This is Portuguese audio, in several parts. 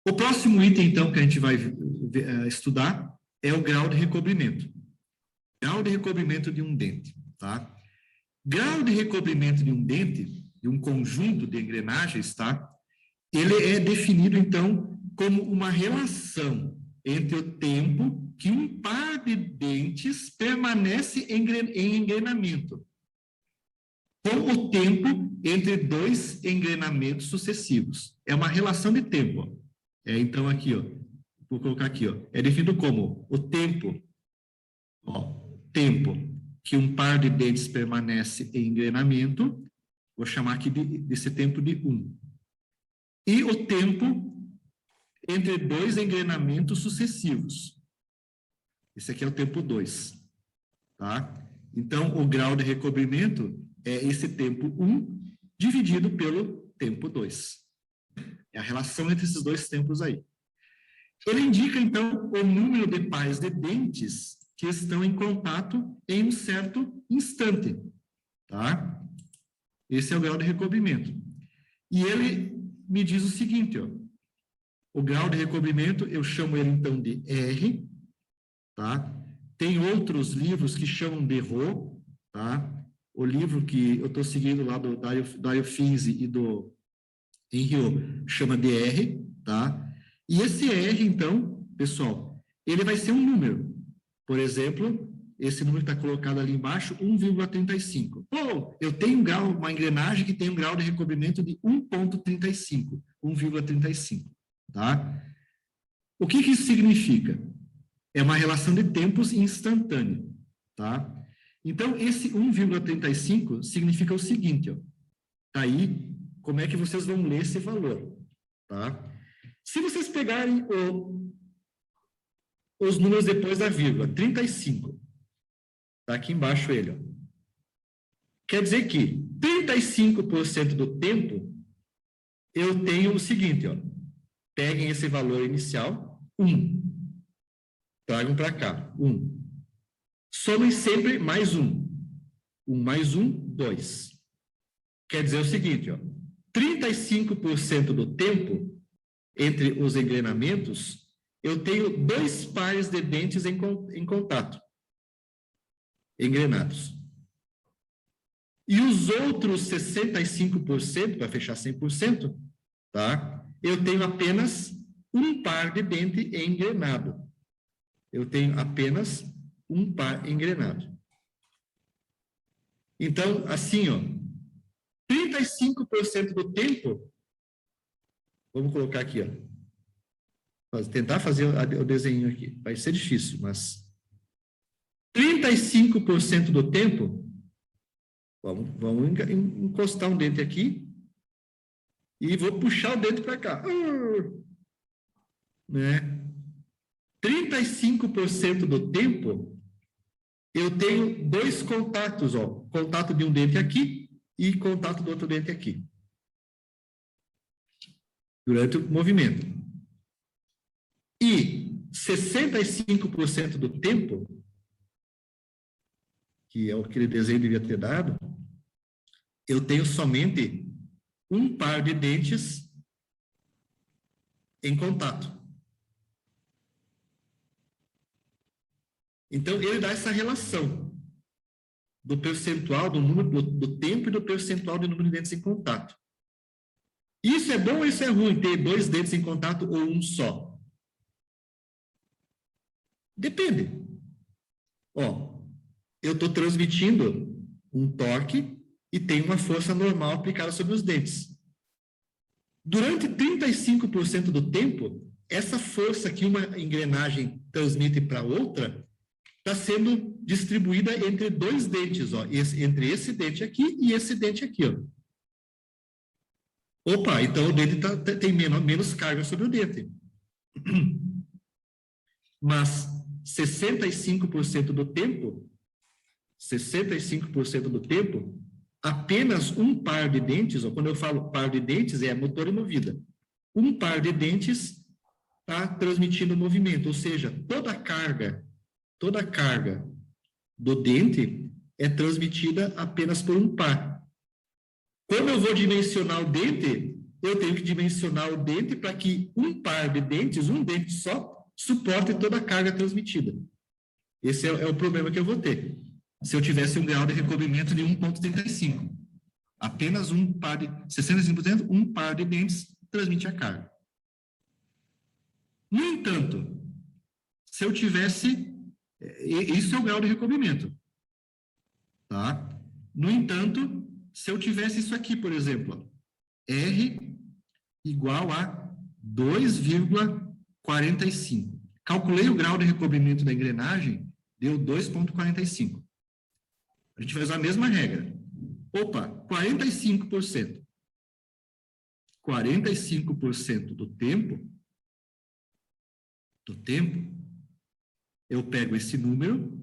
O próximo item, então, que a gente vai estudar é o grau de recobrimento. Grau de recobrimento de um dente, tá? Grau de recobrimento de um dente, de um conjunto de engrenagens, tá? Ele é definido, então, como uma relação entre o tempo que um par de dentes permanece em engrenamento, com o tempo entre dois engrenamentos sucessivos. É uma relação de tempo. Então, aqui, ó, vou colocar aqui, ó, é definido como o tempo, ó, tempo que um par de dentes permanece em engrenamento, vou chamar aqui desse tempo de 1. E o tempo entre dois engrenamentos sucessivos. Esse aqui é o tempo 2, tá? Então, o grau de recobrimento é esse tempo 1 dividido pelo tempo 2. É a relação entre esses dois tempos aí. Ele indica, então, o número de pares de dentes que estão em contato em um certo instante, tá? Esse é o grau de recobrimento. E ele me diz o seguinte, ó. O grau de recobrimento, eu chamo ele, então, de R, tá? Tem outros livros que chamam de Rho, tá? O livro que eu estou seguindo lá do Dario Finzi e do Henrio chama de R, tá? E esse R, então, pessoal, ele vai ser um número. Por exemplo, esse número que está colocado ali embaixo, 1,35. Ou eu tenho uma engrenagem que tem um grau de recobrimento de 1,35, 1,35, tá? O que isso significa? É uma relação de tempos instantânea, tá? Então, esse 1,35 significa o seguinte, ó. Tá aí, como é que vocês vão ler esse valor, tá? Se vocês pegarem os números depois da vírgula, 35, tá aqui embaixo ele, ó. Quer dizer que 35% do tempo eu tenho o seguinte, ó. Peguem esse valor inicial, 1. Tragam para cá, 1. Somem sempre mais 1. 1 mais 1, 2. Quer dizer o seguinte, ó. 35% do tempo entre os engrenamentos, eu tenho 2 pares de dentes em contato, engrenados. E os outros 65%, para fechar 100%, tá? Eu tenho apenas um par de dente engrenado. Eu tenho apenas um par engrenado. Então, assim, ó, 35% do tempo, vamos colocar aqui, ó, tentar fazer o desenho aqui. Vai ser difícil, mas 35% do tempo, vamos encostar um dente aqui e vou puxar o dente para cá. Né? 35% do tempo, eu tenho 2 contatos, ó, contato de um dente aqui e contato do outro dente aqui, durante o movimento. E 65% do tempo, que é o que aquele desenho devia ter dado, eu tenho somente um par de dentes em contato. Então, ele dá essa relação do percentual, do número do tempo e do percentual do número de dentes em contato. Isso é bom ou isso é ruim, ter 2 dentes em contato ou um só? Depende. Ó, eu estou transmitindo um torque e tem uma força normal aplicada sobre os dentes. Durante 35% do tempo, essa força que uma engrenagem transmite para outra está sendo distribuída entre 2 dentes, ó, entre esse dente aqui e esse dente aqui, ó. Opa, então o dente tem menos carga sobre o dente. Mas 65% do tempo, apenas um par de dentes, ó, quando eu falo par de dentes, é motor e movida. Um par de dentes está transmitindo movimento, ou seja, toda a carga do dente é transmitida apenas por um par. Quando eu vou dimensionar o dente, eu tenho que dimensionar o dente para que um par de dentes, um dente só, suporte toda a carga transmitida. Esse é o problema que eu vou ter. Se eu tivesse um grau de recobrimento de 1,35. Apenas um par de 65%, um par de dentes transmite a carga. No entanto, se eu tivesse... Isso é o grau de recobrimento. Tá? No entanto, se eu tivesse isso aqui, por exemplo, R igual a 2,45. Calculei o grau de recobrimento da engrenagem, deu 2,45. A gente vai usar a mesma regra. Opa, 45%. 45% do tempo, eu pego esse número,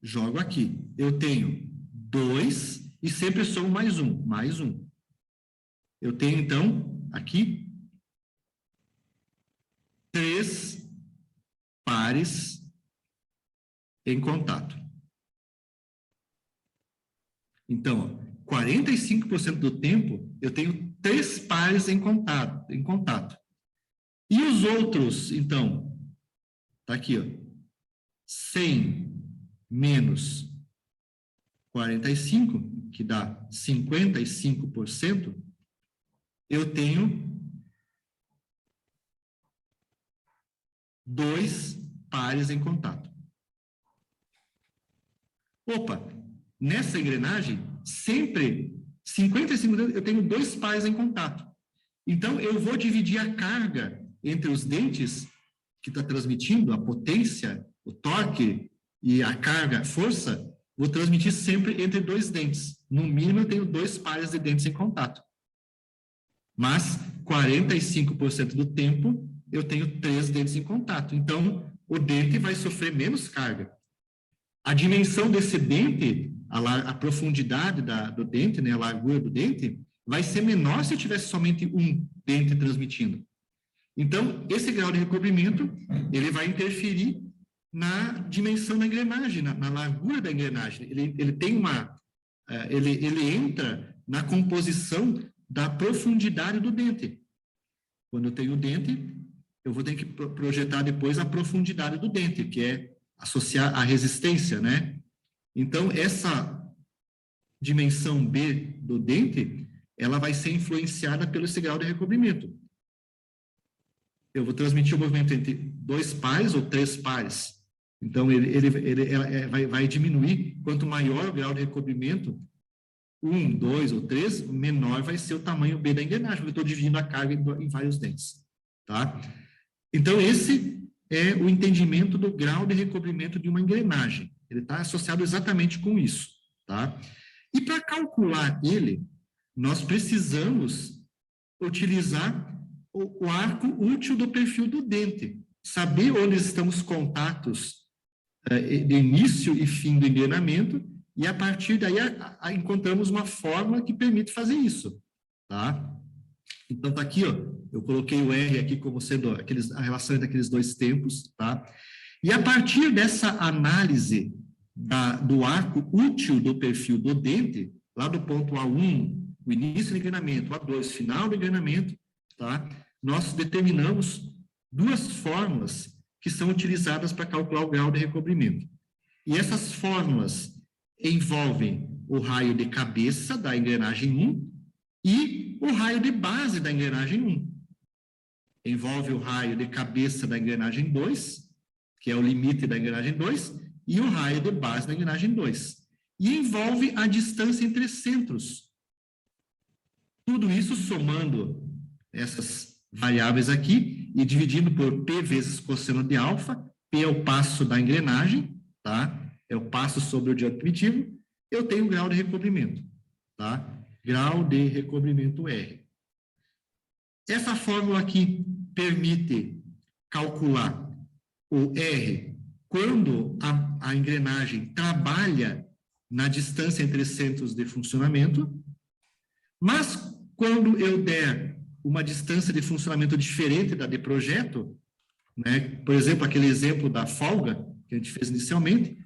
jogo aqui. Eu tenho 2 e sempre somo mais 1. Eu tenho, então, aqui, 3 pares em contato. Então, 45% do tempo, eu tenho 3 pares em contato. E os outros, então, tá aqui, ó, 100 menos 45, que dá 55%, eu tenho 2 pares em contato. Opa, nessa engrenagem, sempre 55%, eu tenho 2 pares em contato. Então, eu vou dividir a carga entre os dentes que está transmitindo, a potência, o torque e a carga, a força, vou transmitir sempre entre 2 dentes. No mínimo, eu tenho 2 pares de dentes em contato. Mas 45% do tempo, eu tenho 3 dentes em contato. Então, o dente vai sofrer menos carga. A dimensão desse dente, a profundidade do dente, né, a largura do dente, vai ser menor se eu tivesse somente um dente transmitindo. Então, esse grau de recobrimento, ele vai interferir na dimensão da engrenagem, na largura da engrenagem. Ele tem ele entra na composição da profundidade do dente. Quando eu tenho o dente, eu vou ter que projetar depois a profundidade do dente, que é associar a resistência, né? Então, essa dimensão B do dente, ela vai ser influenciada pelo esse grau de recobrimento. Eu vou transmitir o movimento entre 2 pares ou 3 pares. Então, ele vai diminuir. Quanto maior o grau de recobrimento, 1, 2 ou 3, menor vai ser o tamanho B da engrenagem, porque eu estou dividindo a carga em vários dentes. Tá? Então, esse é o entendimento do grau de recobrimento de uma engrenagem. Ele está associado exatamente com isso. Tá? E para calcular ele, nós precisamos utilizar o arco útil do perfil do dente. Saber onde estão os contatos de início e fim do engrenamento, e a partir daí encontramos uma fórmula que permite fazer isso. Tá? Então, está aqui, ó, eu coloquei o R aqui como sendo a relação entre aqueles 2 tempos. Tá? E a partir dessa análise do arco útil do perfil do dente, lá do ponto A1, o início do engrenamento, A2, final do engrenamento, tá? Nós determinamos 2 fórmulas que são utilizadas para calcular o grau de recobrimento. E essas fórmulas envolvem o raio de cabeça da engrenagem 1 e o raio de base da engrenagem 1. Envolve o raio de cabeça da engrenagem 2, que é o limite da engrenagem 2, e o raio de base da engrenagem 2. E envolve a distância entre centros. Tudo isso somando essas variáveis aqui e dividindo por P vezes cosseno de alfa. P é o passo da engrenagem, tá? É o passo sobre o diâmetro primitivo. Eu tenho o grau de recobrimento, tá? Grau de recobrimento R. Essa fórmula aqui permite calcular o R quando a engrenagem trabalha na distância entre centros de funcionamento, mas quando eu der uma distância de funcionamento diferente da de projeto, né? Por exemplo, aquele exemplo da folga que a gente fez inicialmente,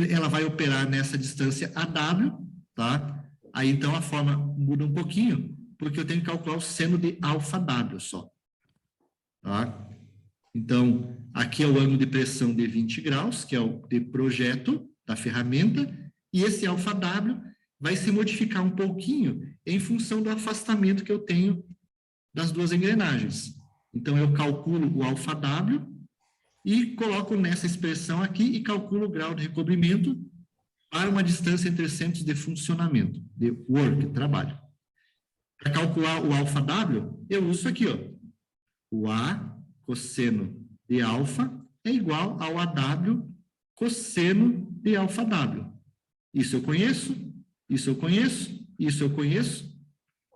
ela vai operar nessa distância AW, tá? Aí, então, a forma muda um pouquinho, porque eu tenho que calcular o seno de alfa W só. Tá? Então, aqui é o ângulo de pressão de 20 graus, que é o de projeto da ferramenta, e esse alfa W vai se modificar um pouquinho em função do afastamento que eu tenho das duas engrenagens. Então, eu calculo o alfa W e coloco nessa expressão aqui e calculo o grau de recobrimento para uma distância entre centros de funcionamento, de work, trabalho. Para calcular o alfa W, eu uso aqui, ó. O A cosseno de alfa é igual ao AW cosseno de alfa W. Isso eu conheço, isso eu conheço, isso eu conheço,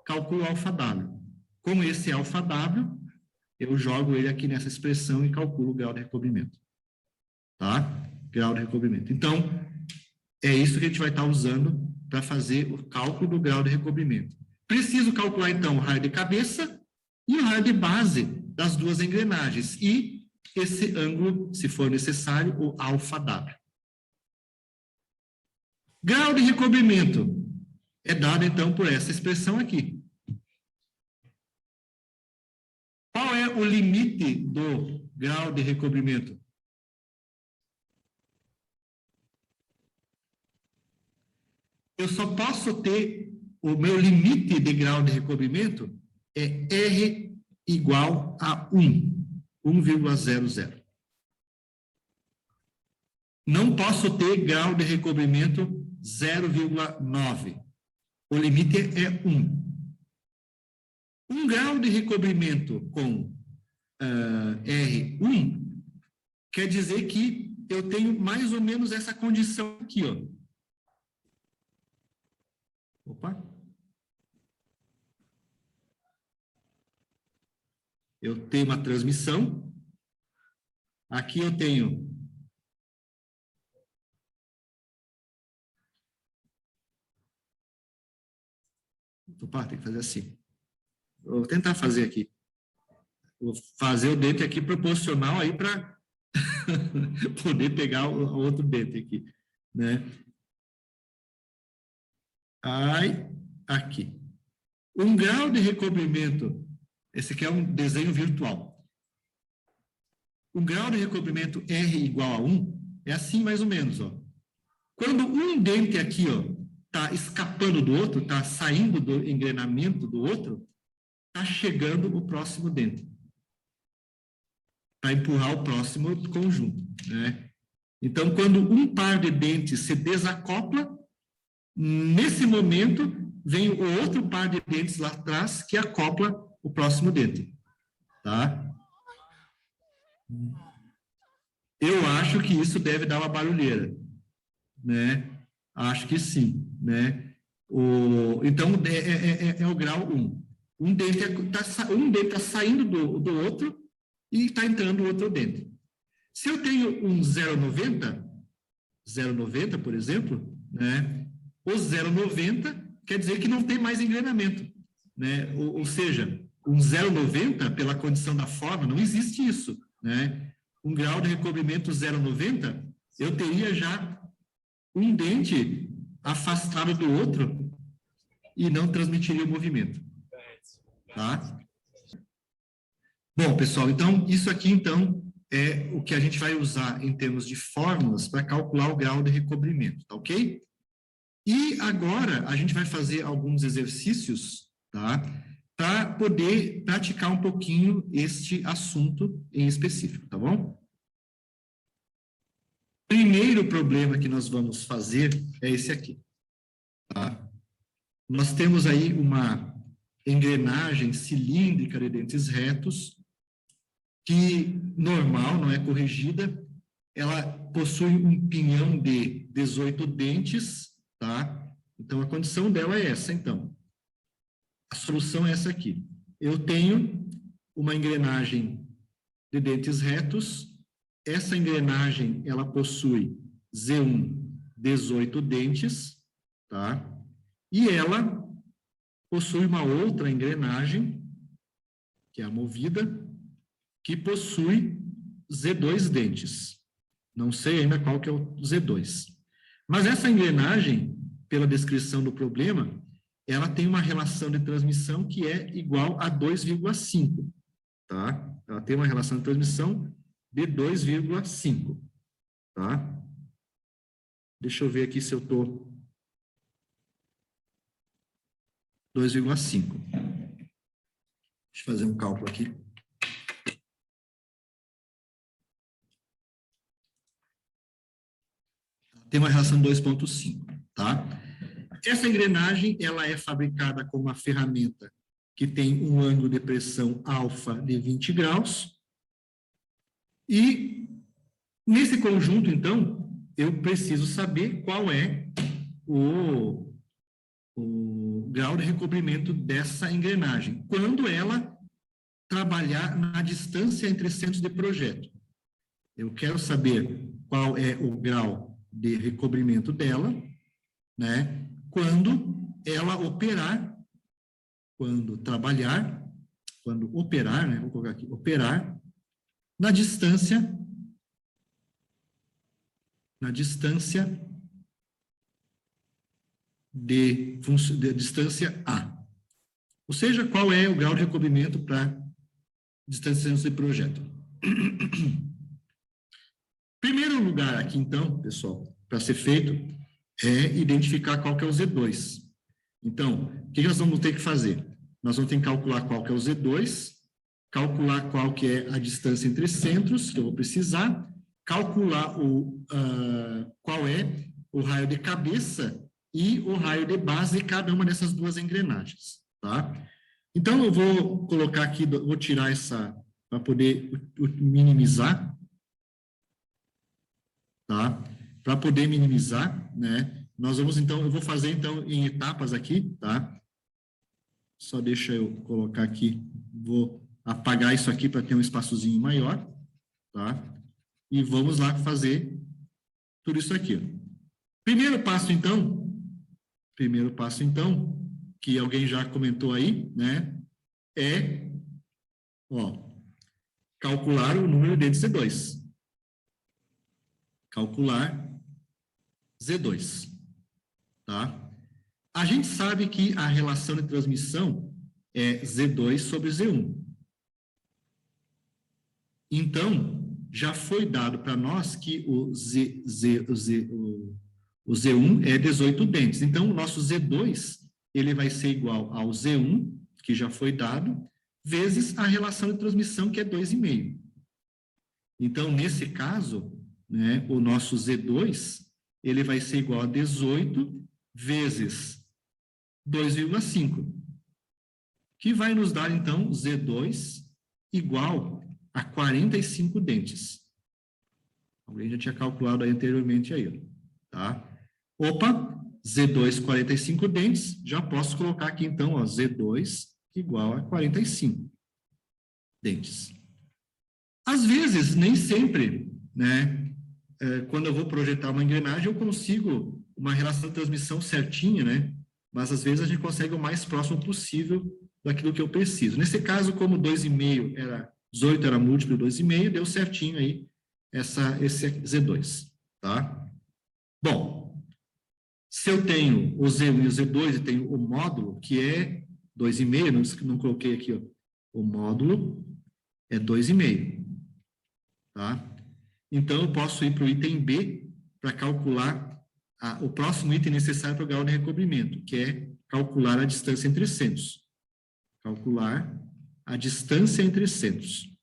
calculo alfa W. Com esse alfa W, eu jogo ele aqui nessa expressão e calculo o grau de recobrimento. Tá? Grau de recobrimento. Então, é isso que a gente vai estar usando para fazer o cálculo do grau de recobrimento. Preciso calcular, então, o raio de cabeça e o raio de base das duas engrenagens. E esse ângulo, se for necessário, o alfa W. Grau de recobrimento é dado, então, por essa expressão aqui. Qual é o limite do grau de recobrimento? Eu só posso ter o meu limite de grau de recobrimento é R igual a 1,00. Não posso ter grau de recobrimento 0,9. O limite é 1. Um grau de recobrimento com R1 quer dizer que eu tenho mais ou menos essa condição aqui, ó. Opa. Eu tenho uma transmissão. Aqui eu tenho opa, tem que fazer assim. Vou tentar fazer aqui. Vou fazer o dente aqui proporcional aí para poder pegar o outro dente aqui, né? Aí, aqui. Um grau de recobrimento, esse aqui é um desenho virtual. Um grau de recobrimento R igual a 1 é assim mais ou menos, ó. Quando um dente aqui, ó, está escapando do outro, está saindo do engrenamento do outro, está chegando o próximo dente. Para empurrar o próximo conjunto, né? Então, quando um par de dentes se desacopla, nesse momento, vem o outro par de dentes lá atrás que acopla o próximo dente, tá? Eu acho que isso deve dar uma barulheira, né? Acho que sim, né? Então, é o grau 1. Um dente está saindo do outro e está entrando o outro dente. Se eu tenho um 0,90, por exemplo, né? O 0,90 quer dizer que não tem mais engrenamento, né? Ou seja, um 0,90, pela condição da forma, não existe isso, né? Um grau de recobrimento 0,90, eu teria já um dente afastado do outro e não transmitiria o movimento, tá? Bom, pessoal, então, isso aqui, então, é o que a gente vai usar em termos de fórmulas para calcular o grau de recobrimento, tá ok? E agora, a gente vai fazer alguns exercícios, tá? Para poder praticar um pouquinho este assunto em específico, tá bom? Primeiro problema que nós vamos fazer é esse aqui, tá? Nós temos aí uma engrenagem cilíndrica de dentes retos, que normal, não é corrigida, ela possui um pinhão de 18 dentes, tá? Então, a condição dela é essa, então. A solução é essa aqui. Eu tenho uma engrenagem de dentes retos, essa engrenagem, ela possui Z1, 18 dentes, tá? E ela possui uma outra engrenagem, que é a movida, que possui Z2 dentes. Não sei ainda qual que é o Z2. Mas essa engrenagem, pela descrição do problema, ela tem uma relação de transmissão que é igual a 2,5, tá? Ela tem uma relação de transmissão de 2,5, tá? Deixa eu ver aqui se eu estou... 2,5. Deixa eu fazer um cálculo aqui. Tem uma relação 2,5, tá? Essa engrenagem, ela é fabricada com uma ferramenta que tem um ângulo de pressão alfa de 20 graus. E nesse conjunto, então, eu preciso saber qual é o grau de recobrimento dessa engrenagem, quando ela trabalhar na distância entre centros de projeto. Eu quero saber qual é o grau de recobrimento dela, né, quando ela operar, quando trabalhar, quando operar, né, vou colocar aqui, operar na distância de distância A. Ou seja, qual é o grau de recobrimento para distância de projeto. Primeiro lugar aqui, então, pessoal, para ser feito, é identificar qual que é o Z2. Então, o que nós vamos ter que fazer? Nós vamos ter que calcular qual que é o Z2, calcular qual que é a distância entre centros, que eu vou precisar, calcular qual é o raio de cabeça e o raio de base de cada uma dessas duas engrenagens, tá? Então, eu vou colocar aqui, vou tirar essa, para poder minimizar, tá? Para poder minimizar, né? Nós vamos, então, eu vou fazer, então, em etapas aqui, tá? Só deixa eu colocar aqui, vou apagar isso aqui para ter um espaçozinho maior, tá? E vamos lá fazer tudo isso aqui. Primeiro passo, então, que alguém já comentou aí, né? É, ó, calcular o número de Z2. Calcular Z2, tá? A gente sabe que a relação de transmissão é Z2 sobre Z1. Então, já foi dado para nós que o Z1 é 18 dentes. Então, o nosso Z2, ele vai ser igual ao Z1, que já foi dado, vezes a relação de transmissão, que é 2,5. Então, nesse caso, né, o nosso Z2, ele vai ser igual a 18 vezes 2,5, que vai nos dar, então, Z2 igual a 45 dentes. Alguém já tinha calculado aí anteriormente aí, tá? Opa, Z2, 45 dentes, já posso colocar aqui, então, ó, Z2 igual a 45 dentes. Às vezes, nem sempre, né, quando eu vou projetar uma engrenagem, eu consigo uma relação de transmissão certinha, né? Mas, às vezes, a gente consegue o mais próximo possível daquilo que eu preciso. Nesse caso, como 2,5 era 18, era múltiplo de 2,5, deu certinho aí esse Z2, tá? Bom, se eu tenho o Z1 e o Z2 e tenho o módulo, que é 2,5, não coloquei aqui, ó, o módulo é 2,5, tá? Então, eu posso ir para o item B para calcular o próximo item necessário para o grau de recobrimento, que é calcular a distância entre centros. Calcular a distância entre centros.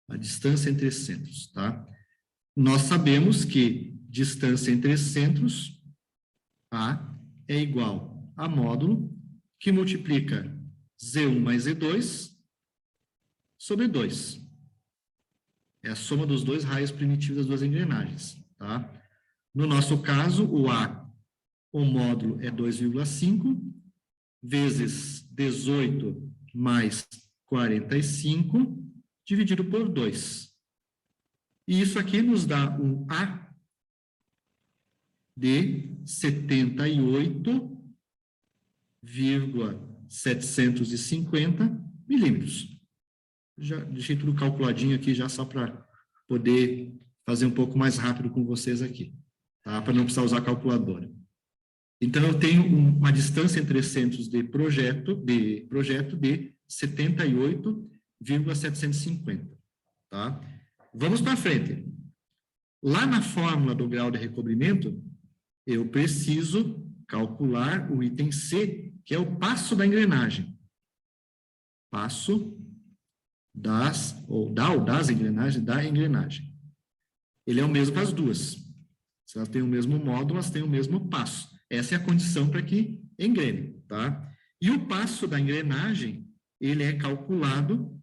A distância entre centros, tá? Nós sabemos que distância entre centros, A, é igual a módulo, que multiplica Z1 mais Z2 sobre 2. É a soma dos dois raios primitivos das duas engrenagens, tá? No nosso caso, o A, o módulo é 2,5, vezes 18 mais 45, dividido por 2. E isso aqui nos dá um A de 78,750 milímetros. Já deixei tudo calculadinho aqui, já só para poder fazer um pouco mais rápido com vocês aqui, tá? Para não precisar usar a calculadora. Então, eu tenho uma distância entre centros de projeto de 78,750, tá? Vamos para frente. Lá na fórmula do grau de recobrimento, eu preciso calcular o item C, que é o passo da engrenagem. Passo das engrenagens, da engrenagem. Ele é o mesmo para as duas. Se elas têm o mesmo módulo, elas têm o mesmo passo. Essa é a condição para que engrene, tá? E o passo da engrenagem, ele é calculado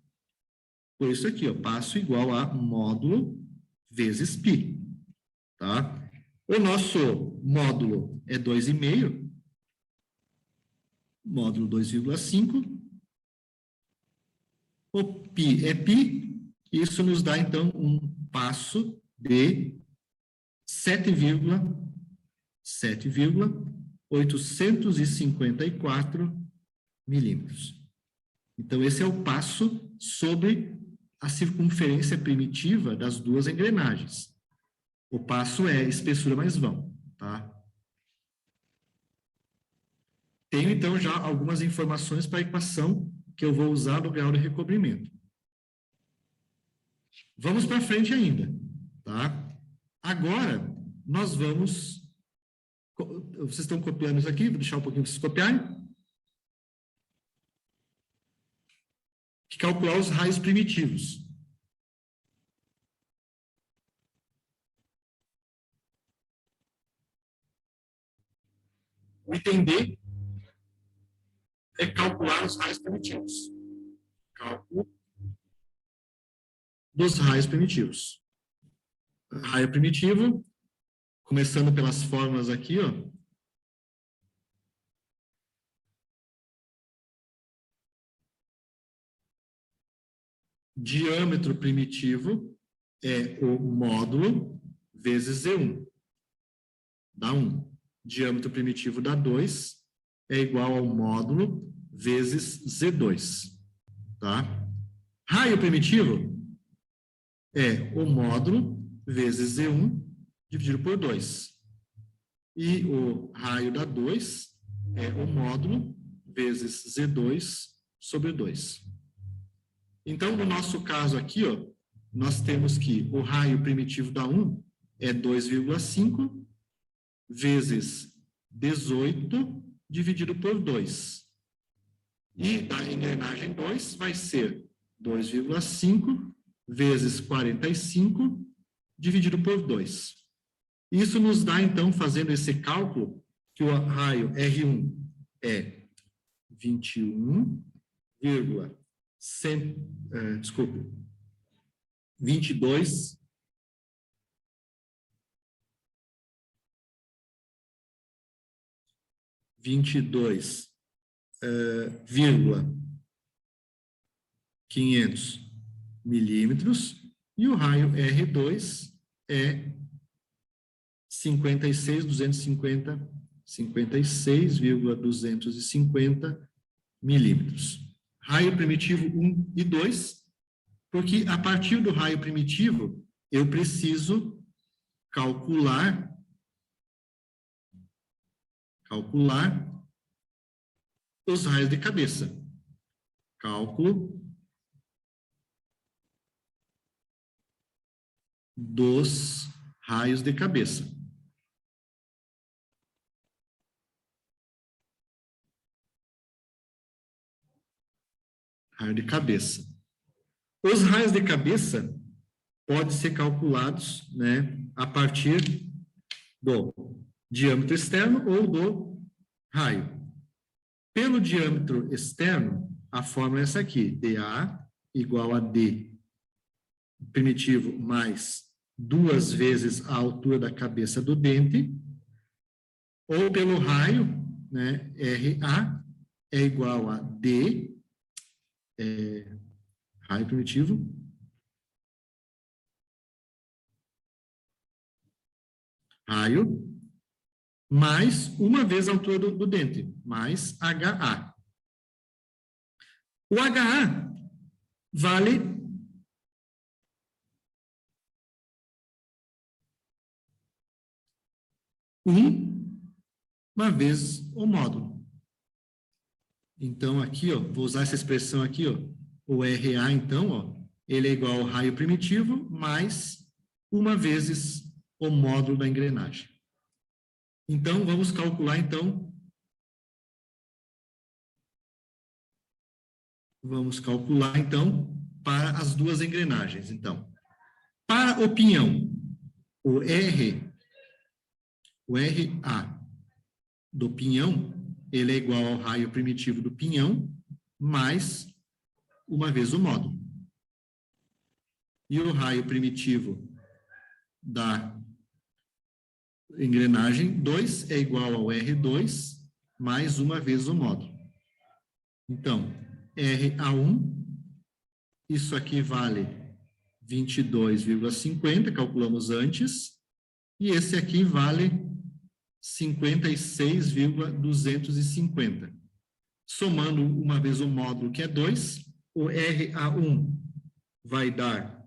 por isso aqui, ó, passo igual a módulo vezes π, tá? O nosso módulo é 2,5, módulo 2,5, o π é π, isso nos dá, então, um passo de 7,854 milímetros. Então, esse é o passo sobre a circunferência primitiva das duas engrenagens. O passo é espessura mais vão, tá? Tenho, então, já algumas informações para a equação que eu vou usar no grau de recobrimento. Vamos para frente ainda, tá? Agora, nós vamos... Vocês estão copiando isso aqui? Vou deixar um pouquinho para vocês copiarem. Calcular os raios primitivos. O item D é calcular os raios primitivos. Cálculo dos raios primitivos. Raio primitivo, começando pelas fórmulas aqui, ó. Diâmetro primitivo é o módulo vezes Z1. Dá 1. Diâmetro primitivo dá 2. É igual ao módulo vezes Z2. Tá? Raio primitivo é o módulo vezes Z1 dividido por 2. E o raio dá 2 é o módulo vezes Z2 sobre 2. Então, no nosso caso aqui, ó, nós temos que o raio primitivo da 1 é 2,5 vezes 18 dividido por 2. E da engrenagem 2 vai ser 2,5 vezes 45 dividido por 2. Isso nos dá, então, fazendo esse cálculo, que o raio R1 é 22 500 milímetros, e o raio R2 é 56,250 milímetros. Raio primitivo 1 e 2, porque a partir do raio primitivo, eu preciso calcular os raios de cabeça. Cálculo dos raios de cabeça. Raio de cabeça. Os raios de cabeça podem ser calculados, né, a partir do diâmetro externo ou do raio. Pelo diâmetro externo, a fórmula é essa aqui, dA igual a D primitivo mais 2 vezes a altura da cabeça do dente, ou pelo raio, né, RA é igual a D, raio primitivo, raio, mais 1 vez a altura do dente, mais HA. O HA vale uma vez o módulo. Então, aqui, ó, vou usar essa expressão aqui, ó, o RA, então, ó, ele é igual ao raio primitivo mais uma vezes o módulo da engrenagem. Então, vamos calcular, então, para as duas engrenagens. Então, para o pinhão, o RA do pinhão, ele é igual ao raio primitivo do pinhão, mais uma vez o módulo. E o raio primitivo da engrenagem 2 é igual ao R2, mais uma vez o módulo. Então, RA1, isso aqui vale 22,50, calculamos antes, e esse aqui vale 56,250. Somando uma vez o módulo, que é 2, o RA1 vai dar...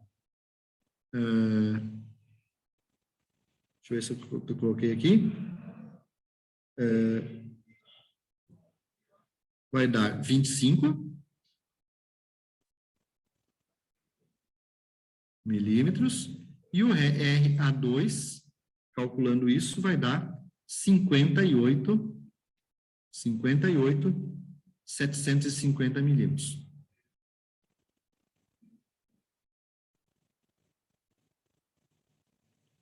deixa eu ver se eu coloquei aqui. Vai dar 25 milímetros. E o RA2, calculando isso, vai dar 750 milímetros.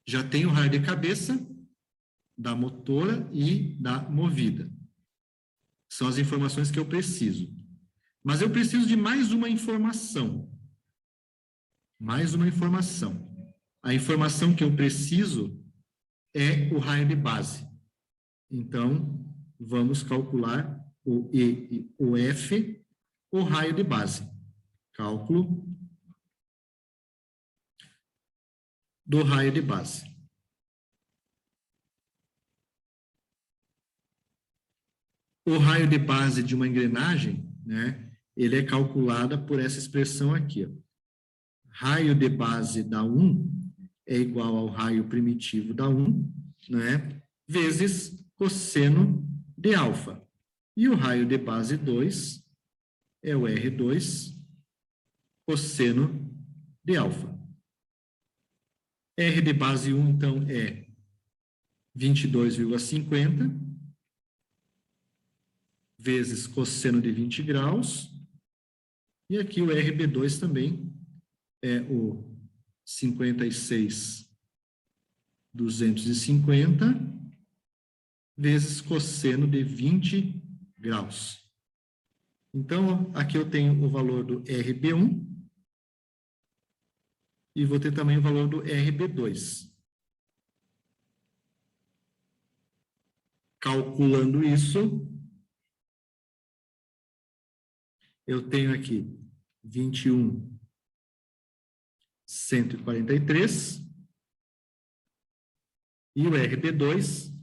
Já tem o raio de cabeça da motora e da movida. São as informações que eu preciso. Mas eu preciso de mais uma informação. Mais uma informação. A informação que eu preciso é o raio de base. Então, vamos calcular o E e o F, o raio de base. Cálculo do raio de base. O raio de base de uma engrenagem, né, ele é calculado por essa expressão aqui, ó. Raio de base da 1 é igual ao raio primitivo da 1, né, vezes cosseno de alfa. E o raio de base 2 é o R2 cosseno de alfa. R de base 1, então, é 22,50 vezes cosseno de 20 graus. E aqui o RB2 também é o 56,250 vezes cosseno de 20 graus. Então, aqui eu tenho o valor do RB1 e vou ter também o valor do RB2. Calculando isso, eu tenho aqui 21,143 e o RB2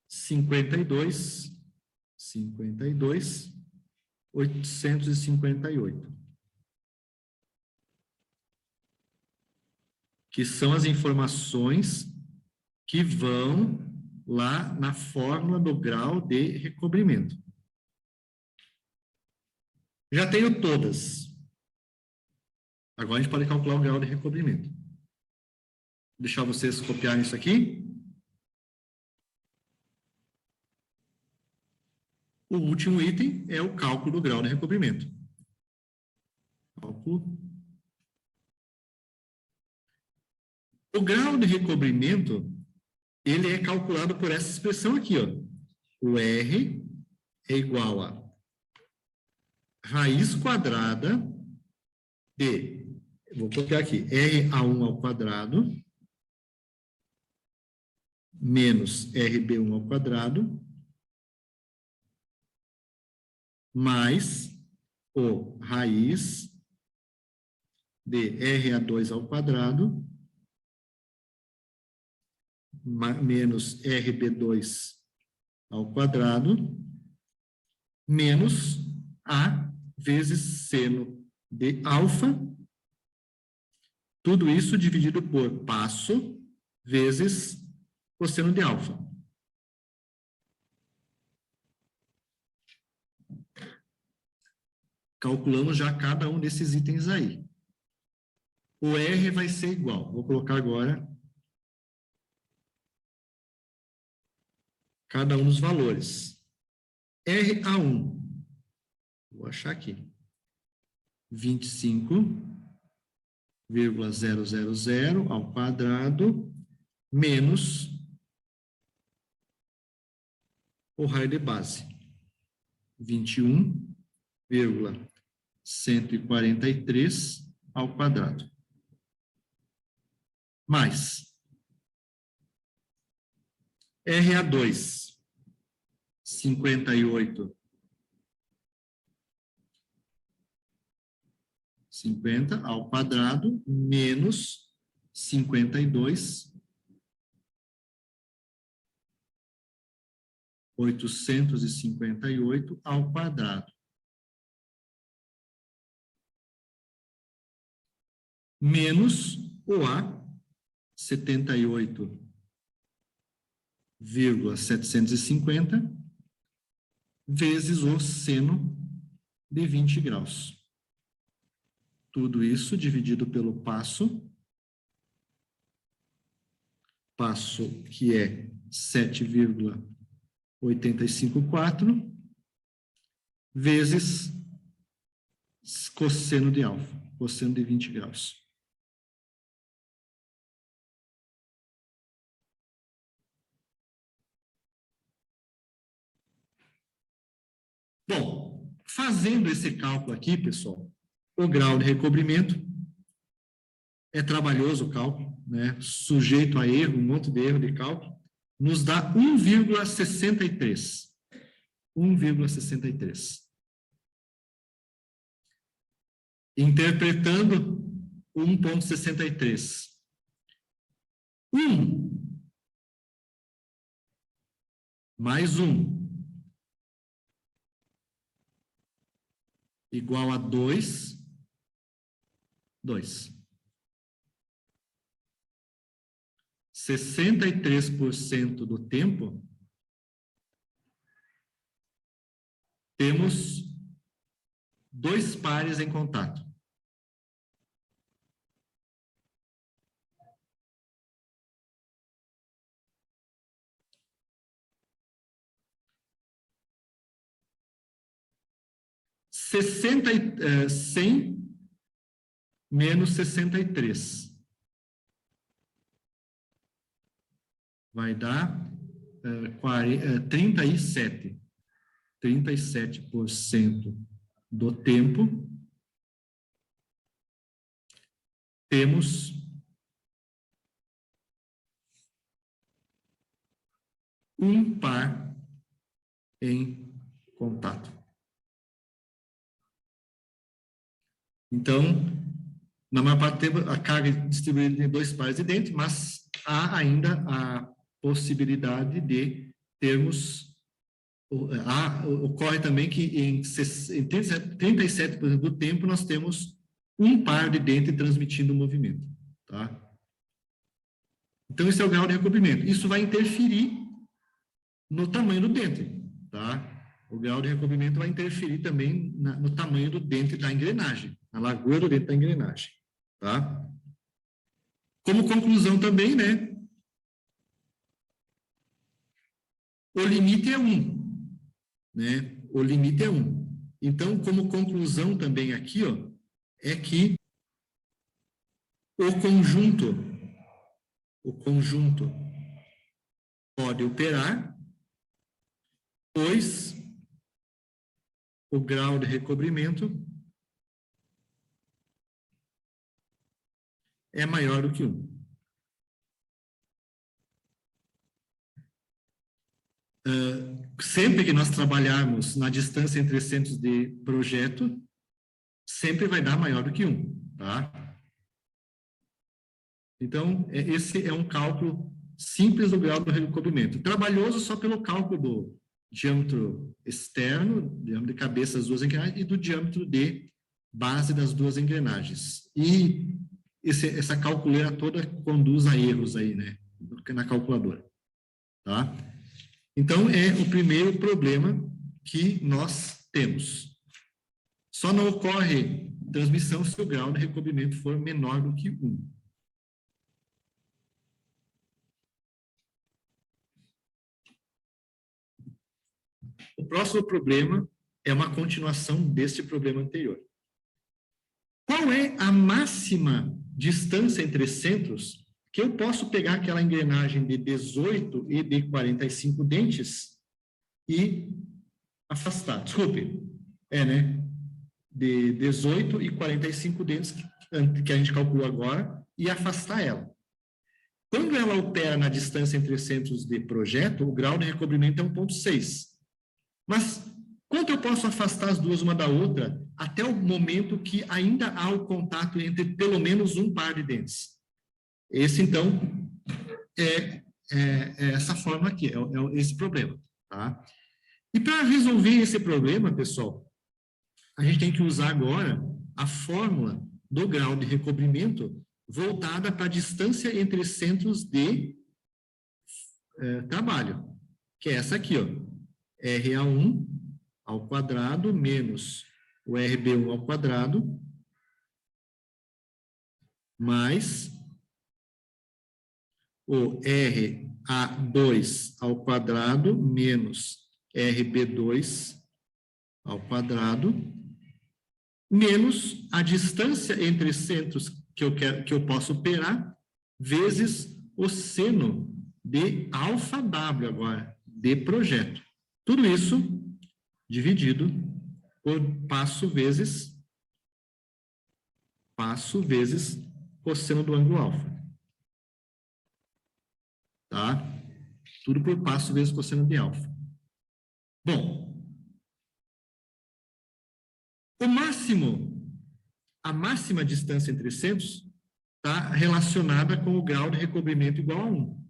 52,858. Que são as informações que vão lá na fórmula do grau de recobrimento. Já tenho todas. Agora a gente pode calcular o grau de recobrimento. Vou deixar vocês copiarem isso aqui. O último item é o cálculo do grau de recobrimento. Cálculo. O grau de recobrimento, ele é calculado por essa expressão aqui, ó. O R é igual a raiz quadrada de, vou colocar aqui, RA1 ao quadrado menos RB1 ao quadrado mais o raiz de RA2 ao quadrado menos RB2 ao quadrado menos A vezes seno de alfa, tudo isso dividido por passo vezes cosseno de alfa. Calculamos já cada um desses itens aí. O R vai ser igual. Vou colocar agora cada um dos valores. RA1. Vou achar aqui. 25,000 ao quadrado menos o raio de base. 21,143 ao quadrado. Mais RA2, 50 ao quadrado menos 858 ao quadrado. Menos o A, 78,750 vezes o seno de 20 graus. Tudo isso dividido pelo passo que é 7,854 vezes cosseno de alfa, cosseno de 20 graus. Bom, fazendo esse cálculo aqui, pessoal, o grau de recobrimento é trabalhoso o cálculo, né? Sujeito a erro, um monte de erro de cálculo, nos dá 1,63. 1,63. Interpretando 1,63. 1 mais 1 igual a 2, 2. 63% do tempo, temos dois pares em contato. $100 menos 63. Vai dar 37. 37% do tempo temos um par em contato. Então, na maior parte do tempo, a carga é distribuída em dois pares de dentes, mas há ainda a possibilidade de termos... ocorre também que em 37% do tempo nós temos um par de dente transmitindo o movimento. Tá? Então, esse é o grau de recobrimento. Isso vai interferir no tamanho do dente. Tá? O grau de recobrimento vai interferir também no tamanho do dente da engrenagem, na largura do dente da engrenagem. Tá? Como conclusão também, né? O limite é 1. Né? O limite é 1. Então, como conclusão também aqui, ó, é que o conjunto pode operar, pois o grau de recobrimento é maior do que 1. Sempre que nós trabalharmos na distância entre centros de projeto, sempre vai dar maior do que 1, tá? Então, esse é um cálculo simples do grau do recobrimento. Trabalhoso só pelo cálculo do diâmetro externo, diâmetro de cabeça das duas engrenagens, e do diâmetro de base das duas engrenagens. E essa calculeira toda conduz a erros aí, né? Na calculadora. tá? Então, é o primeiro problema que nós temos. Só não ocorre transmissão se o grau de recobrimento for menor do que 1. O próximo problema é uma continuação deste problema anterior. Qual é a máxima distância entre centros que eu posso pegar aquela engrenagem de 18 e de 45 dentes e afastar? Desculpe, né? De 18 e 45 dentes que a gente calculou agora e afastar ela. Quando ela opera na distância entre centros de projeto, o grau de recobrimento é 1,6. Mas quanto eu posso afastar as duas uma da outra até o momento que ainda há o contato entre pelo menos um par de dentes? Esse, então, é essa forma aqui, é esse problema, tá? E para resolver esse problema, pessoal, a gente tem que usar agora a fórmula do grau de recobrimento voltada para a distância entre centros de trabalho, que é essa aqui, ó. RA1 ao quadrado menos o RB1 ao quadrado mais o RA2 ao quadrado menos RB2 ao quadrado menos a distância entre centros que eu posso operar vezes o seno de alfa W agora, de projeto. Tudo isso dividido por passo vezes cosseno do ângulo alfa. Tá? Tudo por passo vezes cosseno de alfa. Bom, a máxima distância entre centros está relacionada com o grau de recobrimento igual a 1.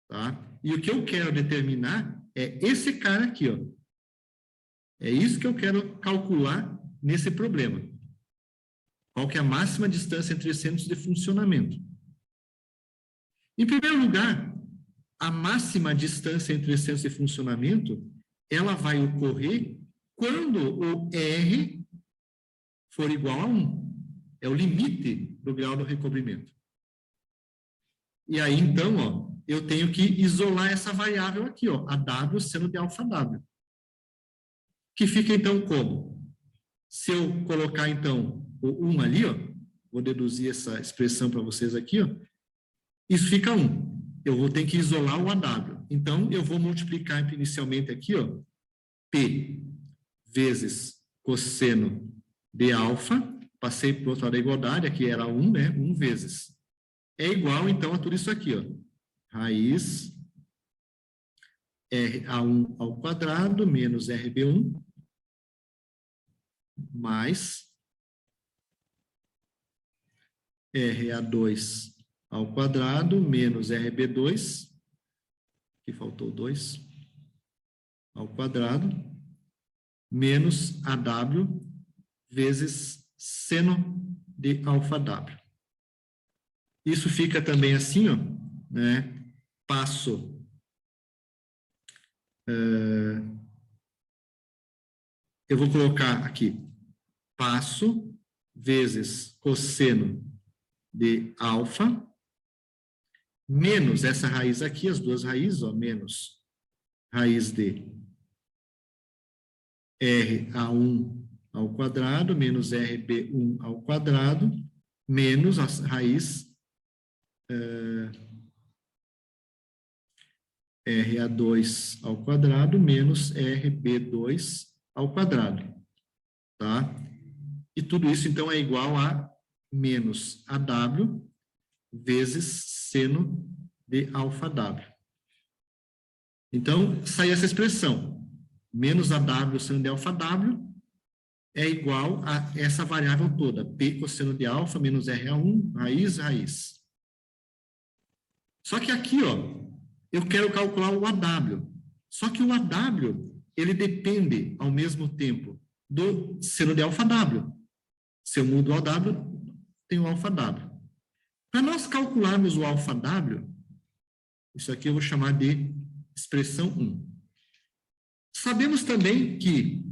Tá? E o que eu quero determinar é esse cara aqui, ó. É isso que eu quero calcular nesse problema. Qual que é a máxima distância entre centros de funcionamento? Em primeiro lugar, a máxima distância entre centros de funcionamento, ela vai ocorrer quando o R for igual a 1. É o limite do grau do recobrimento. E aí, então, ó, eu tenho que isolar essa variável aqui, ó, a W seno de alfa W. Que fica, então, como? Se eu colocar, então, o 1 ali, ó, vou deduzir essa expressão para vocês aqui, ó, isso fica 1. Eu vou ter que isolar o AW. Então, eu vou multiplicar inicialmente aqui, ó, P vezes cosseno de alfa, passei para o outro lado da igualdade, aqui era 1, né? 1 vezes. É igual, então, a tudo isso aqui, ó. Raiz RA1 ao quadrado menos RB1 mais RA2 ao quadrado menos RB2, que faltou 2, ao quadrado, menos AW vezes seno de alfa W. Isso fica também assim, ó, né? Passo eu vou colocar aqui passo vezes cosseno de alfa menos essa raiz aqui, as duas raízes, ó, menos raiz de RA1 ao quadrado menos RB1 ao quadrado menos a raiz RA2 ao quadrado menos RB2 ao quadrado, tá? E tudo isso, então, é igual a menos AW vezes seno de alfa W. Então, sai essa expressão. Menos AW seno de alfa W é igual a essa variável toda. P cosseno de alfa menos RA1, raiz. Só que aqui, ó, eu quero calcular o AW. Só que o AW, ele depende, ao mesmo tempo, do seno de alfa W. Se eu mudo o AW, tem o alfa W. Para nós calcularmos o alfa W, isso aqui eu vou chamar de expressão 1. Sabemos também que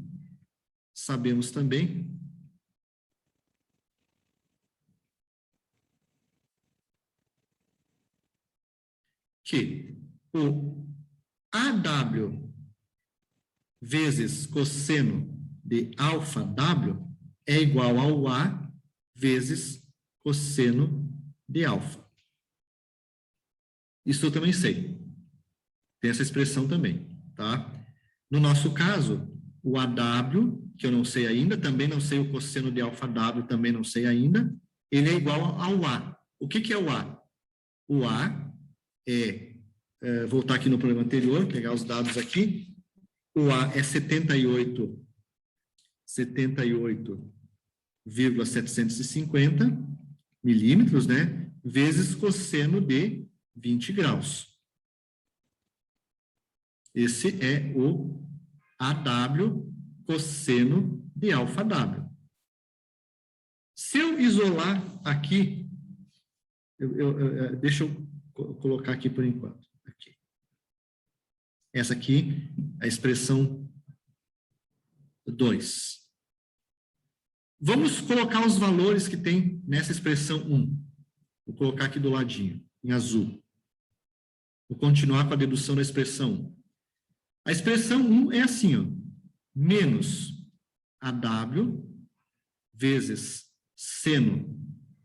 o AW vezes cosseno de alfa W é igual ao A vezes cosseno de alfa. Isso eu também sei. Tem essa expressão também, tá? No nosso caso, o AW, que eu não sei ainda, também não sei o cosseno de alfa W, também não sei ainda, ele é igual ao A. O que é o A? O A voltar aqui no problema anterior, pegar os dados aqui, o A é 78,750 milímetros, né? Vezes cosseno de 20 graus. Esse é o AW cosseno de alfa W. Se eu isolar aqui, deixa eu colocar aqui por enquanto. Aqui. Essa aqui é a expressão 2. Vamos colocar os valores que tem nessa expressão 1. Vou colocar aqui do ladinho, em azul. Vou continuar com a dedução da expressão 1. A expressão 1 é assim, ó, menos AW vezes seno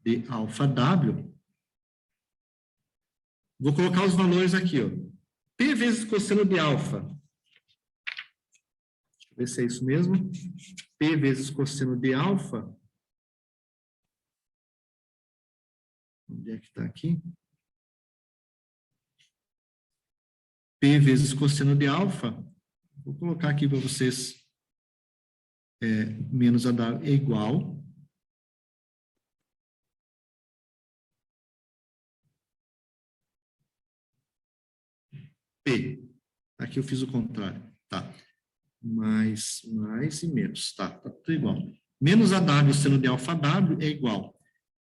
de alfa W. Vou colocar os valores aqui, ó. P vezes cosseno de alfa. Deixa eu ver se é isso mesmo. P vezes cosseno de alfa. Onde é que está aqui? P vezes cosseno de alfa. Vou colocar aqui para vocês. Menos a W é igual. P. Aqui eu fiz o contrário. Tá. Mais e menos. Tá tudo igual. Menos a W seno de alfa W é igual.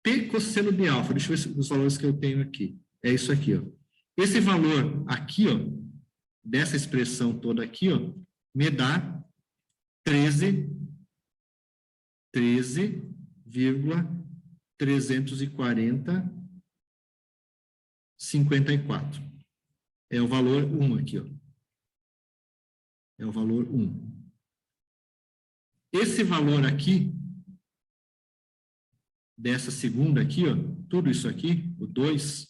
P cosseno de alfa. Deixa eu ver os valores que eu tenho aqui. É isso aqui, ó. Esse valor aqui, ó, dessa expressão toda aqui, ó, me dá 13,340,54. É o valor 1 aqui, ó. É o valor 1. Esse valor aqui, dessa segunda aqui, ó, tudo isso aqui, o 2,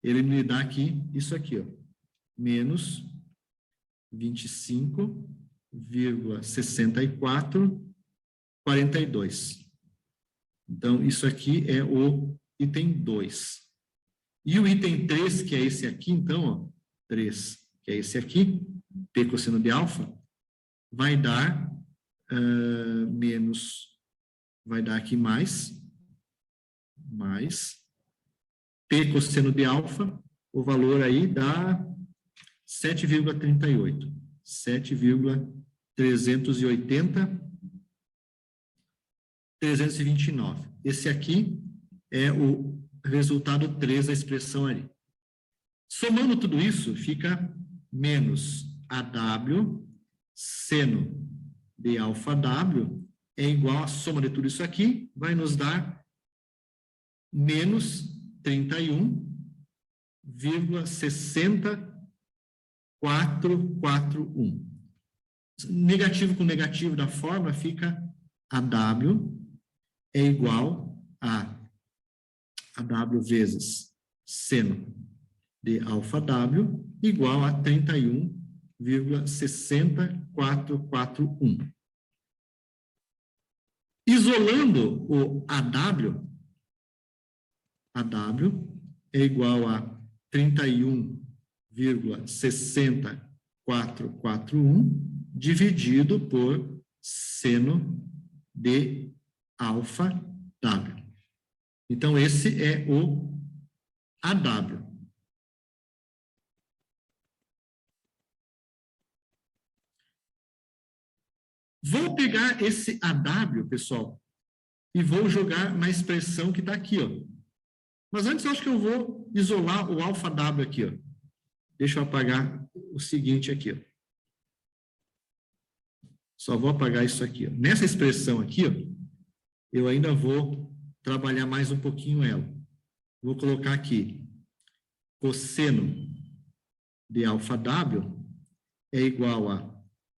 ele me dá aqui, isso aqui, ó, menos 25,6442. Então, isso aqui é o item 2. E o item 3, que é esse aqui, então, ó, 3, que é esse aqui, P cosseno de alfa, vai dar menos, vai dar aqui mais, P cosseno de alfa, o valor aí dá 7,38. 7,380,329. Esse aqui é o resultado 3 da expressão ali. Somando tudo isso, fica menos AW seno de alfa W é igual à soma de tudo isso aqui, vai nos dar menos 31,60441. Negativo com negativo da fórmula fica AW é igual a AW vezes seno de alfa W igual a 31,60441. Isolando o AW é igual a 31,60441 dividido por seno de alfa W. Então, esse é o AW. Vou pegar esse AW, pessoal, e vou jogar na expressão que está aqui, ó. Mas antes eu acho que eu vou isolar o alfa W aqui, ó. deixa eu apagar o seguinte aqui, ó. Só vou apagar isso aqui, ó. Nessa expressão aqui, ó, eu ainda vou trabalhar mais um pouquinho ela. Vou colocar aqui, cosseno de alfa W é igual a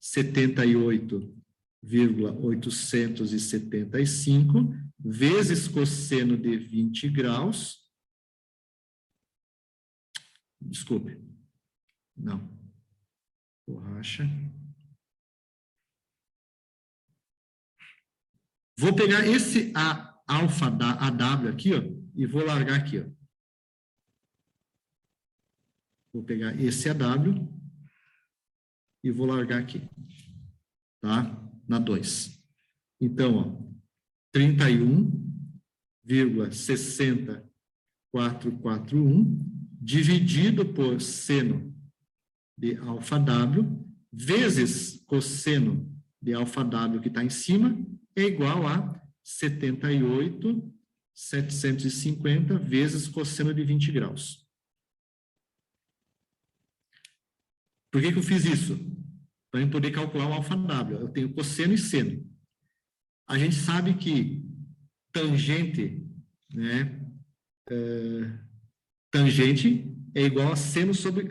78,875 vezes cosseno de 20 graus. Desculpe. Não. Borracha. Vou pegar esse alfa AW aqui, ó, e vou largar aqui, ó. Vou pegar esse AW e vou largar aqui, tá? Na 2. Então, ó, 31,60441 dividido por seno de alfa W vezes cosseno de alfa W que está em cima é igual a 78,750 vezes cosseno de 20 graus. Por que eu fiz isso? Para eu poder calcular o alfa W. Eu tenho cosseno e seno. A gente sabe que tangente, né, tangente é igual a seno sobre...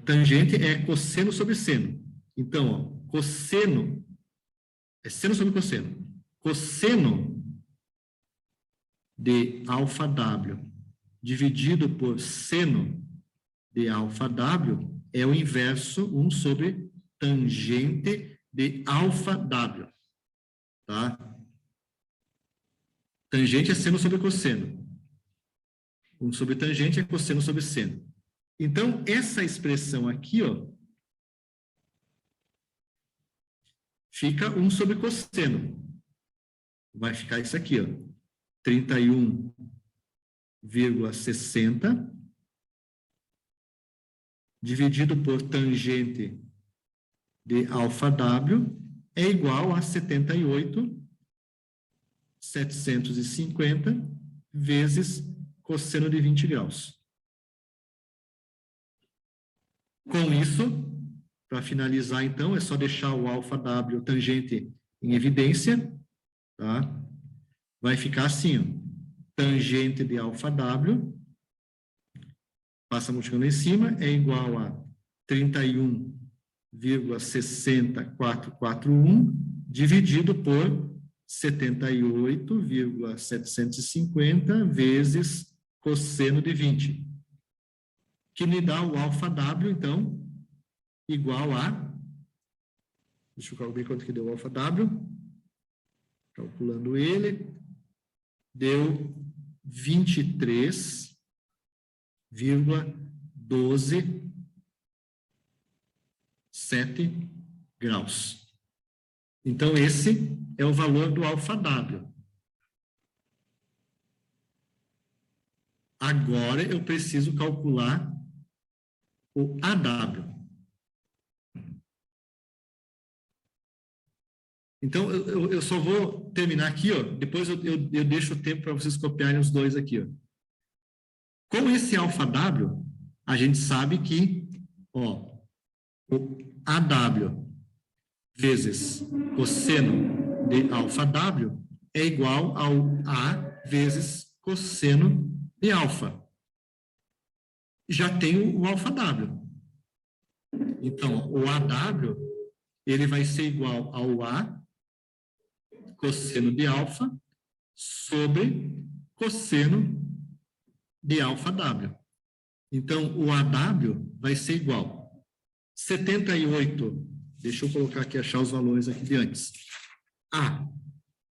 tangente é cosseno sobre seno. Então, ó, cosseno é seno sobre cosseno. Cosseno de alfa W dividido por seno de alfa W é o inverso 1 sobre tangente de alfa W. Tá? Tangente é seno sobre cosseno. 1 sobre tangente é cosseno sobre seno. Então, essa expressão aqui, ó, fica 1 sobre cosseno. Vai ficar isso aqui, ó, 31,60 dividido por tangente de alfa W é igual a 78,750 vezes cosseno de 20 graus. Com isso, para finalizar, então, é só deixar o alfa W tangente em evidência, tá? Vai ficar assim, ó, tangente de alfa W, passa multiplicando em cima, é igual a 31,60441 dividido por 78,750 vezes cosseno de 20, que me dá o alfa W, então, igual a... Deixa eu ver quanto que deu o alfa W. Calculando ele, deu 23,127 graus. Então, esse é o valor do alfa W. Agora, eu preciso calcular o AW. Então, eu só vou terminar aqui, ó. Depois eu deixo o tempo para vocês copiarem os dois aqui, ó. Com esse alfa W, a gente sabe que, ó, o AW vezes cosseno de alfa W é igual ao A vezes cosseno de alfa. Já tenho o alfa W. Então, o AW, ele vai ser igual ao A cosseno de alfa sobre cosseno de alfa W. Então, o AW vai ser igual 78, deixa eu colocar aqui, achar os valores aqui de antes.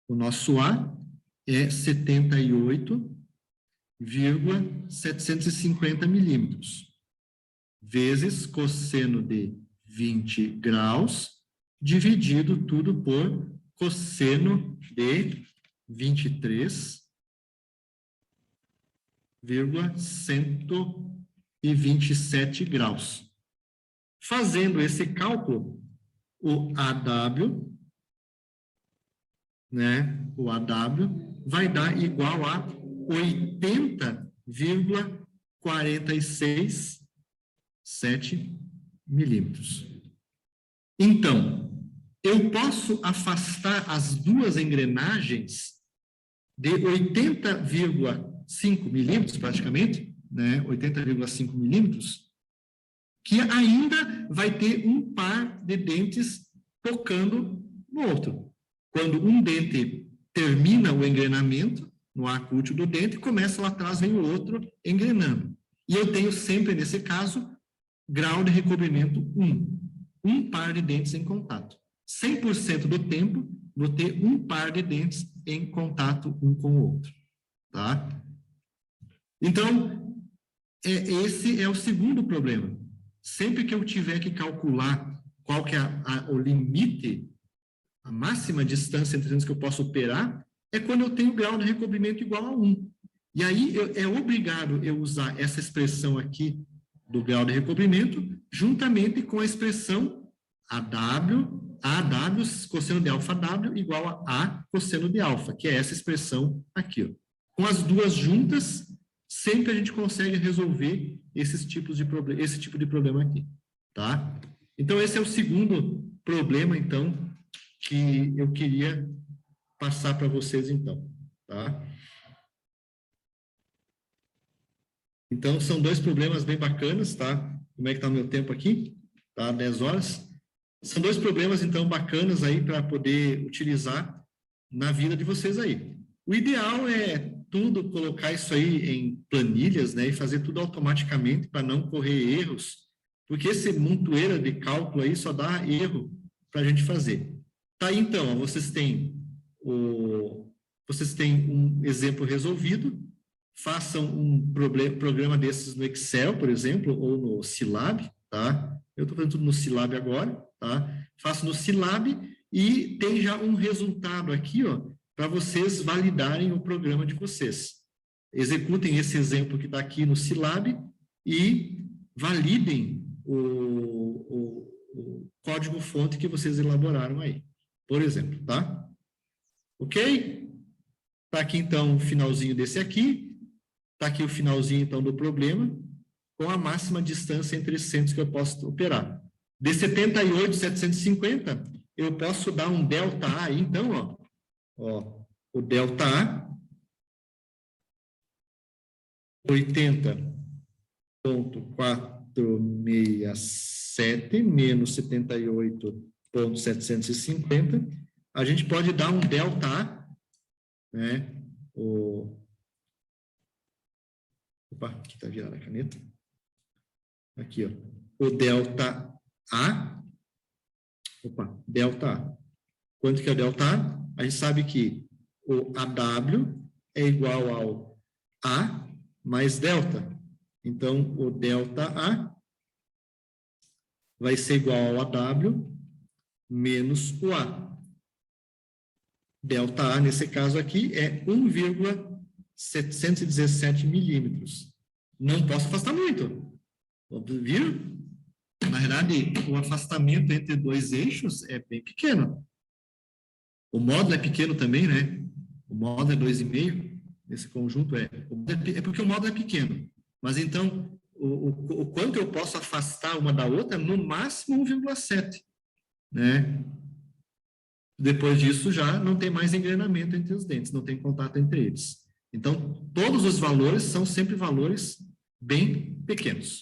O nosso A é 78,750 milímetros, vezes cosseno de 20 graus, dividido tudo por cosseno de 23,127 graus. Fazendo esse cálculo, o AW, né, o AW vai dar igual a 80,3 46,7 milímetros. Então, eu posso afastar as duas engrenagens de 80,5 milímetros, praticamente, né? 80,5 milímetros, que ainda vai ter um par de dentes tocando no outro. Quando um dente termina o engrenamento, no arco útil do dente, começa lá atrás, vem o outro engrenando. E eu tenho sempre, nesse caso, grau de recobrimento 1. Um par de dentes em contato. 100% do tempo, vou ter um par de dentes em contato um com o outro. Tá? Então, esse é o segundo problema. Sempre que eu tiver que calcular qual que é o limite, a máxima distância entre dentes que eu posso operar, é quando eu tenho grau de recobrimento igual a 1. E aí, é obrigado eu usar essa expressão aqui do grau de recobrimento, juntamente com a expressão AW cosseno de alfa W igual a cosseno de alfa, que é essa expressão aqui. Ó. Com as duas juntas, sempre a gente consegue resolver esse tipo de problema aqui. Tá? Então, esse é o segundo problema, então, que eu queria passar para vocês, então. Tá? Então, são dois problemas bem bacanas, tá? Como é que está o meu tempo aqui? Tá, 10 horas. São dois problemas, então, bacanas aí para poder utilizar na vida de vocês aí. O ideal é tudo colocar isso aí em planilhas, né? E fazer tudo automaticamente para não correr erros, porque esse montoeira de cálculo aí só dá erro para a gente fazer. Tá aí, então, ó, vocês têm um exemplo resolvido. Façam um programa desses no Excel, por exemplo, ou no Silab, tá? Eu estou fazendo tudo no Silab agora, tá? Faço no Silab e tem já um resultado aqui, ó, para vocês validarem o programa de vocês. Executem esse exemplo que está aqui no Silab e validem o código-fonte que vocês elaboraram aí, por exemplo, tá? Ok? Está aqui, então, o finalzinho desse aqui. Está aqui o finalzinho, então, do problema, com a máxima distância entre centros que eu posso operar. De 78,750, eu posso dar um delta A aí, então, ó, o delta A, 80,467 menos 78,750, a gente pode dar um delta A, né, Opa, aqui está virada a caneta. Aqui, ó. O delta A. Opa, delta A. Quanto que é o delta A? A gente sabe que o AW é igual ao A mais delta. Então, o delta A vai ser igual ao AW menos o A. Delta A, nesse caso aqui, é 1,717 milímetros. Não posso afastar muito. Viu? Na verdade, o afastamento entre dois eixos é bem pequeno. O módulo é pequeno também, né? O módulo é 2,5. Esse conjunto é porque o módulo é pequeno. Mas então, o quanto eu posso afastar uma da outra? No máximo 1,7. Né? Depois disso, já não tem mais engrenamento entre os dentes, não tem contato entre eles. Então, todos os valores são sempre valores bem pequenos.